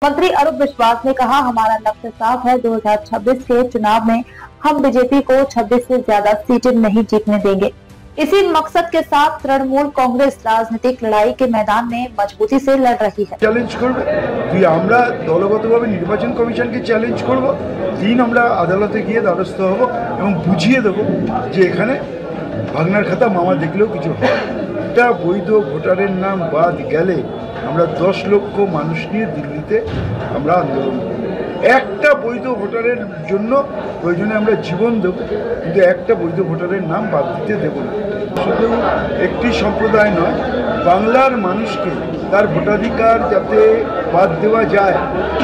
मंत्री अरूप विश्वास ने कहा, हमारा लक्ष्य साफ है, 2026 के चुनाव में हम बीजेपी को 26 से ज्यादा सीटें नहीं जीतने देंगे। इसी मकसद के साथ तृणमूल कांग्रेस राजनीतिक लड़ाई के मैदान में मजबूती से लड़ रही है। चैलेंज करबे আমরা দলগতভাবে নির্বাচন কমিশনকে চ্যালেঞ্জ করব, আমরা আদালতে গিয়ে দ্বারস্থ হব এবং বুঝিয়ে দেব যে এখানে ভাগনার খাতা মামা দেখলেও কিছু হয়। এটা বৈধ ভোটারের নাম বাদ গেলে আমরা 10 লক্ষ মানুষ নিয়ে দিল্লিতে আমরা আন্দোলন করব। একটা বৈধ ভোটারের জন্য প্রয়োজনে আমরা জীবন দেব, কিন্তু একটা বৈধ ভোটারের নাম বাদ দিতে দেব না। শুধু একটি সম্প্রদায় নয়, বাংলার মানুষকে তার ভোটাধিকার যাতে বাদ দেওয়া যায়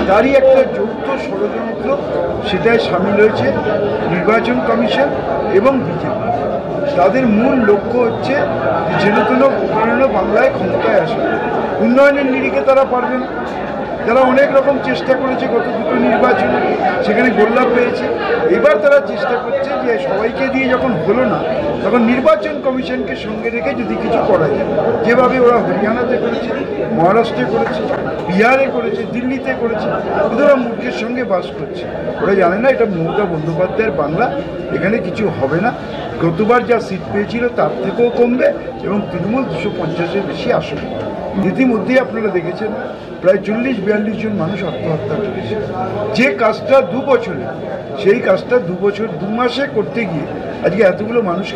তারই একটা যৌথ ষড়যন্ত্র, সেটাই সামিল হয়েছে নির্বাচন কমিশন এবং বিজেপি। তাদের মূল লক্ষ্য হচ্ছে যেন বাংলায় ক্ষমতায় আসে। উন্নয়নের নিরিখে তারা পারবে না। যারা অনেক রকম চেষ্টা করেছে গত দুটো নির্বাচনে, সেখানে গোল্লাপ পেয়েছে। এবার তারা চেষ্টা করছে যে সবাইকে দিয়ে যখন হলো না, তখন নির্বাচন কমিশনকে সঙ্গে রেখে যদি কিছু করা যায়, যেভাবে ওরা হরিয়ানাতে করেছে, মহারাষ্ট্রে করেছে, বিহারে করেছে, দিল্লিতে করেছে, ওরা মূর্খের সঙ্গে বাস করছে। ওরা জানে না এটা মমতা বন্দ্যোপাধ্যায়ের বাংলা, এখানে কিছু হবে না। গতবার যা সিট পেয়েছিল তার থেকেও কমবে এবং তৃণমূল 250-এর বেশি আসবে। ইতিমধ্যেই আপনারা দেখেছেন প্রায় 40-42 জন মানুষ আত্মহত্যা করেছে। যে কাজটা 2 বছরে, সেই কাজটা 2 বছর 2 মাসে করতে গিয়ে আজকে এতগুলো মানুষ